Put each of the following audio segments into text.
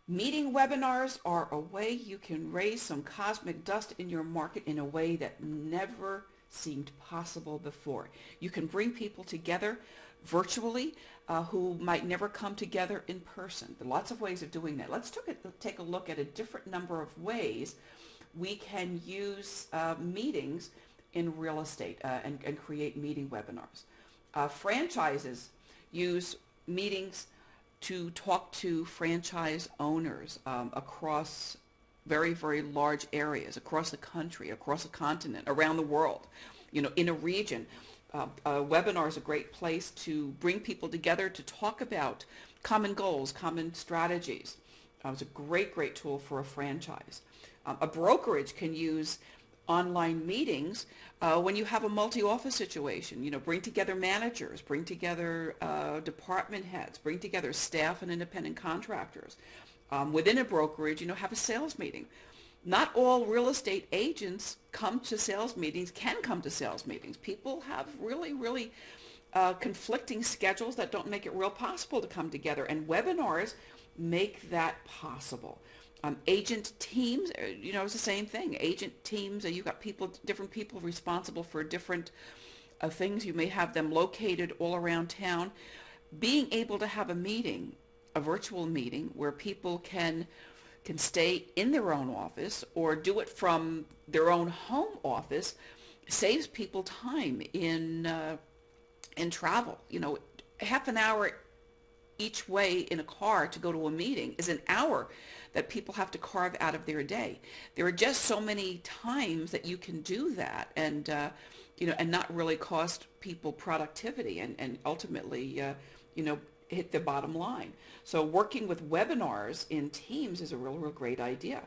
Meeting webinars are a way you can raise some cosmic dust in your market in a way that never seemed possible before. You can bring people together virtually who might never come together in person. There are lots of ways of doing that. Let's take a look at a different number of ways we can use meetings in real estate and create meeting webinars. Franchises use meetings to talk to franchise owners across very, very large areas, across the country, across a continent, around the world, in a region. A webinar is a great place to bring people together to talk about common goals, common strategies. It's a great, great tool for a franchise. A brokerage can use online meetings when you have a multi-office situation. Bring together managers, bring together department heads, bring together staff and independent contractors. Within a brokerage, have a sales meeting. Not all real estate agents can come to sales meetings. People have really, really conflicting schedules that don't make it real possible to come together, and webinars make that possible. Agent teams, it's the same thing. Agent teams, you've got different people responsible for different things. You may have them located all around town. Being able to have a virtual meeting where people can stay in their own office or do it from their own home office saves people time in travel. Half an hour each way in a car to go to a meeting is an hour that people have to carve out of their day. There are just so many times that you can do that and not really cost people productivity and ultimately hit the bottom line. So working with webinars in teams is a real, real great idea.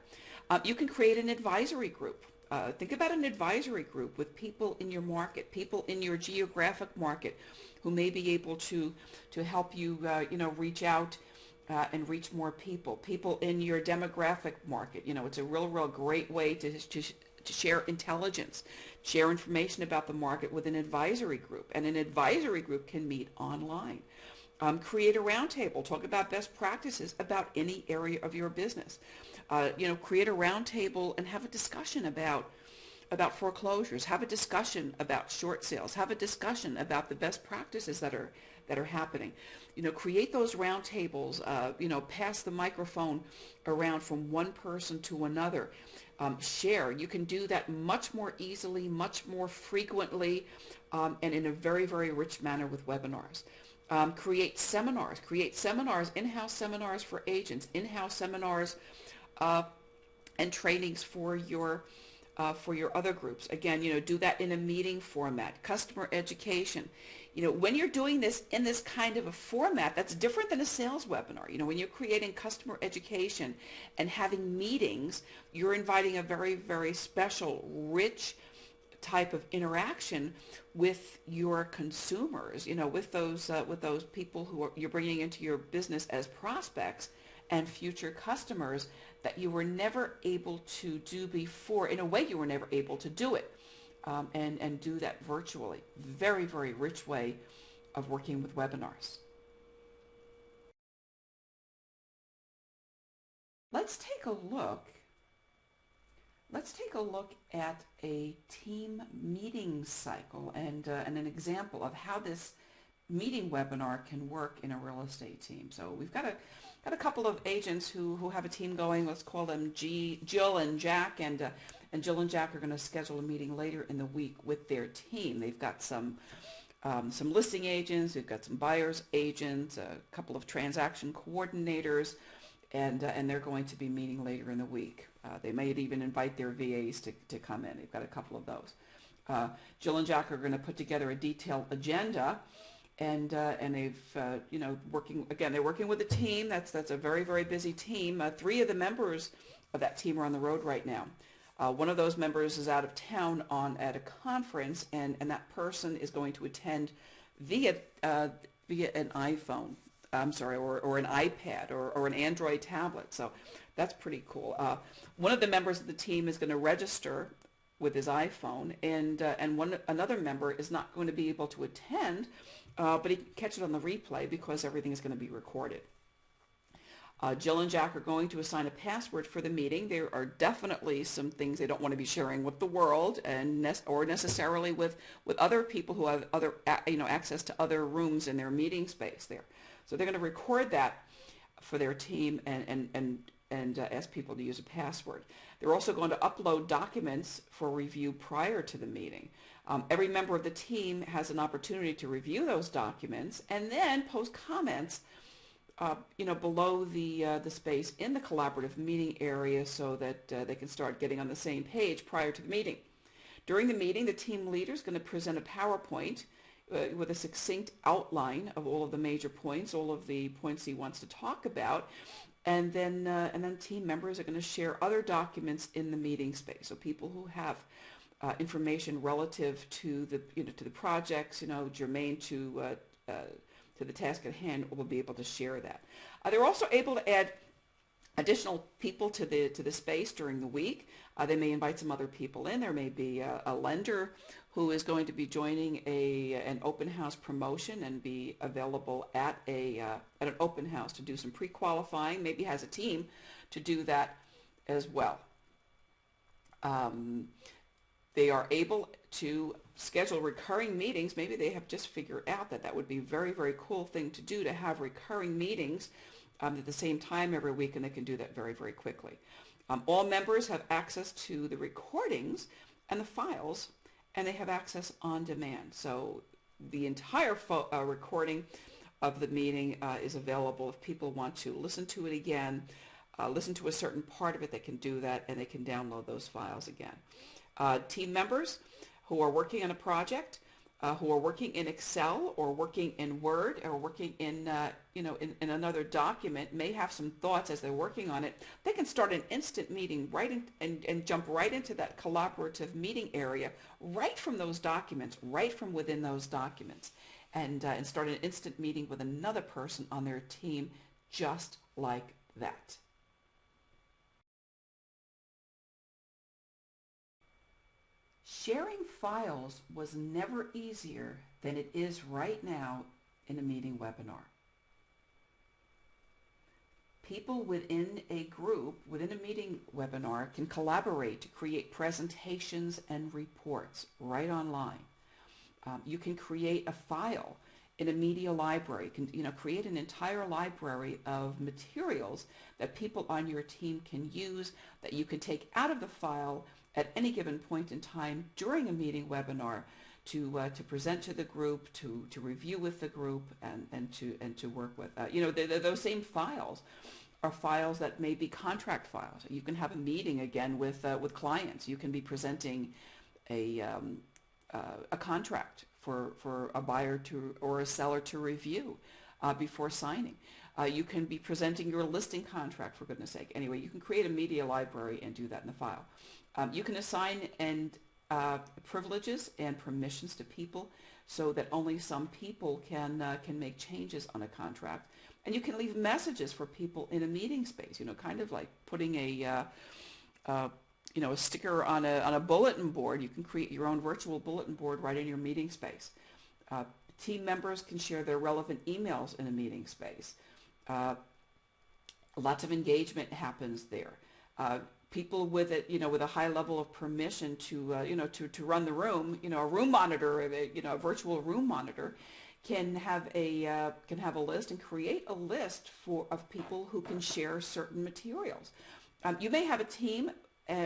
You can create an advisory group. Think about an advisory group with people in your market, people in your geographic market who may be able to help you, reach out and reach more people in your demographic market. It's a real, real great way to share intelligence, share information about the market with an advisory group. And an advisory group can meet online. Create a roundtable. Talk about best practices about any area of your business. Create a roundtable and have a discussion about foreclosures. Have a discussion about short sales. Have a discussion about the best practices that are happening. Create those roundtables. Pass the microphone around from one person to another. Share. You can do that much more easily, much more frequently, and in a very, very rich manner with webinars. Create seminars, in-house seminars for agents, in-house seminars and trainings for your other groups. Again, do that in a meeting format. Customer education. When you're doing this in this kind of a format, that's different than a sales webinar. When you're creating customer education and having meetings, you're inviting a very, very special, rich type of interaction with your consumers, with those people you're bringing into your business as prospects and future customers that you were never able to do before. In a way, you were never able to do it and do that virtually. Very, very rich way of working with webinars. Let's take a look at a team meeting cycle and an example of how this meeting webinar can work in a real estate team. So we've got a couple of agents who have a team going. Let's call them Jill and Jack, and Jill and Jack are going to schedule a meeting later in the week with their team. They've got some listing agents, we've got some buyers agents, a couple of transaction coordinators, and they're going to be meeting later in the week. They may even invite their VAs to come in. They've got a couple of those. Jill and Jack are going to put together a detailed agenda, and they've they're working with a team that's a very, very busy team. 3 of the members of that team are on the road right now. One of those members is out of town at a conference, and that person is going to attend via an iPhone. I'm sorry, or an iPad or an Android tablet. So that's pretty cool. One of the members of the team is going to register with his iPhone, and another member is not going to be able to attend, but he can catch it on the replay because everything is going to be recorded. Jill and Jack are going to assign a password for the meeting. There are definitely some things they don't want to be sharing with the world or necessarily with other people who have other access to other rooms in their meeting space there. So they're going to record that for their team and ask people to use a password. They're also going to upload documents for review prior to the meeting. Every member of the team has an opportunity to review those documents and then post comments below the space in the collaborative meeting area so that they can start getting on the same page prior to the meeting. During the meeting, the team leader is going to present a PowerPoint with a succinct outline of all of the major points, all of the points he wants to talk about, and then team members are going to share other documents in the meeting space. So people who have information relative to the projects, germane to the task at hand, will be able to share that. They're also able to add additional people to the space during the week. They may invite some other people in. There may be a lender who is going to be joining an open house promotion and be available at an open house to do some pre-qualifying. Maybe has a team to do that as well. They are able to schedule recurring meetings. Maybe they have just figured out that would be a very, very cool thing to do, to have recurring meetings at the same time every week, and they can do that very, very quickly. All members have access to the recordings and the files, and they have access on demand. So the entire recording of the meeting is available. If people want to listen to it again, listen to a certain part of it, they can do that, and they can download those files again. Team members who are working on a project, who are working in Excel or working in Word or working in another document, may have some thoughts as they're working on it. They can start an instant meeting and jump right into that collaborative meeting area right from those documents, right from within those documents, and start an instant meeting with another person on their team just like that. Sharing files was never easier than it is right now in a meeting webinar. People within a group, within a meeting webinar, can collaborate to create presentations and reports right online. You can create a file in a media library, create an entire library of materials that people on your team can use, that you can take out of the file at any given point in time during a meeting webinar to present to the group, to review with the group, and to work with. Those same files are files that may be contract files. You can have a meeting again with clients. You can be presenting a contract for a buyer or a seller to review before signing. You can be presenting your listing contract, for goodness sake. Anyway, you can create a media library and do that in the file. You can assign privileges and permissions to people so that only some people can make changes on a contract. And you can leave messages for people in a meeting space, kind of like putting a sticker on a bulletin board. You can create your own virtual bulletin board right in your meeting space. Team members can share their relevant emails in a meeting space. Lots of engagement happens there. People with a high level of permission to run the room, a room monitor, a virtual room monitor, can have a list and create a list of people who can share certain materials. You may have a team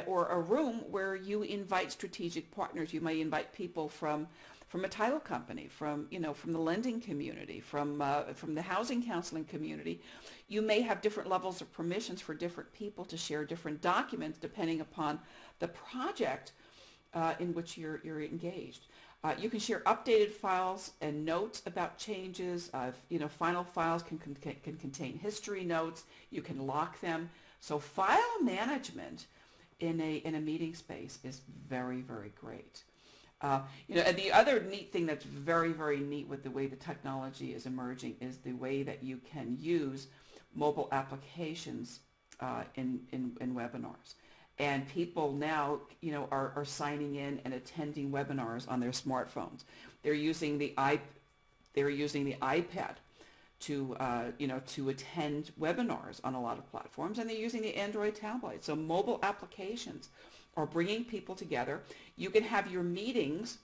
or a room where you invite strategic partners. You may invite people from a title company, from the lending community, from the housing counseling community. You may have different levels of permissions for different people to share different documents depending upon the project in which you're engaged. You can share updated files and notes about changes. Final files can contain history notes. You can lock them. So file management in a meeting space is very, very great. And the other neat thing that's very, very neat with the way the technology is emerging is the way that you can use mobile applications in webinars. And people now, are signing in and attending webinars on their smartphones. They're using the iPad to attend webinars on a lot of platforms, and they're using the Android tablet. So mobile applications are bringing people together. You can have your meetings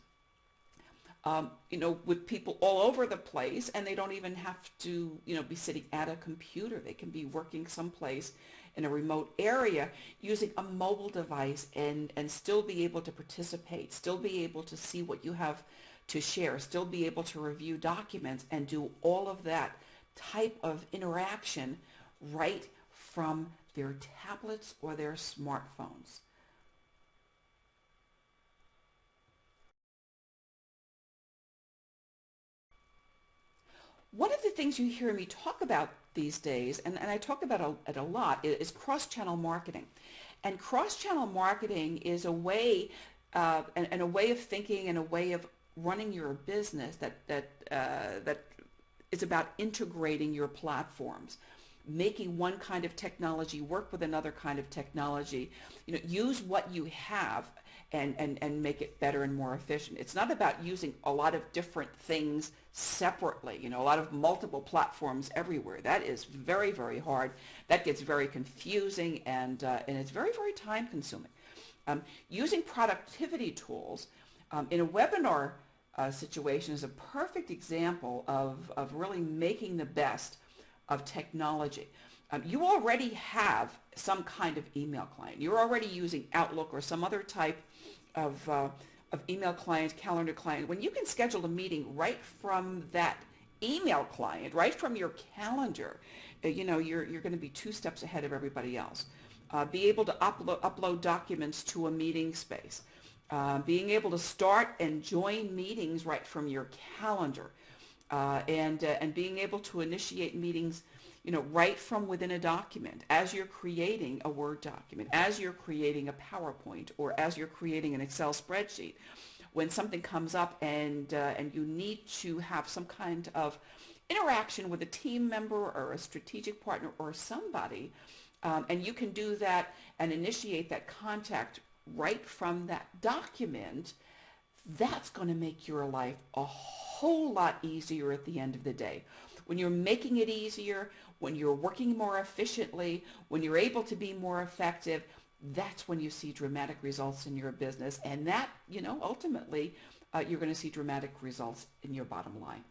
with people all over the place, and they don't even have to, be sitting at a computer. They can be working someplace in a remote area using a mobile device and still be able to participate, still be able to see what you have to share, still be able to review documents and do all of that type of interaction right from their tablets or their smartphones. One of the things you hear me talk about these days, and I talk about it a lot, is cross-channel marketing. And cross-channel marketing is a way, and a way of thinking and a way of running your business that is about integrating your platforms, making one kind of technology work with another kind of technology. Use what you have and make it better and more efficient. It's not about using a lot of different things separately, a lot of multiple platforms everywhere. That is very, very hard. That gets very confusing, and it's very, very time consuming. Using productivity tools in a webinar situation is a perfect example of really making the best of technology. You already have some kind of email client. You're already using Outlook or some other type of email client, calendar client. When you can schedule a meeting right from that email client, right from your calendar, you're going to be 2 steps ahead of everybody else. Be able to upload documents to a meeting space. Being able to start and join meetings right from your calendar, and being able to initiate meetings right from within a document, as you're creating a Word document, as you're creating a PowerPoint, or as you're creating an Excel spreadsheet. When something comes up and you need to have some kind of interaction with a team member or a strategic partner or somebody, and you can do that and initiate that contact right from that document, that's going to make your life a whole lot easier at the end of the day. When you're making it easier, when you're working more efficiently, when you're able to be more effective, that's when you see dramatic results in your business. And that, ultimately, you're going to see dramatic results in your bottom line.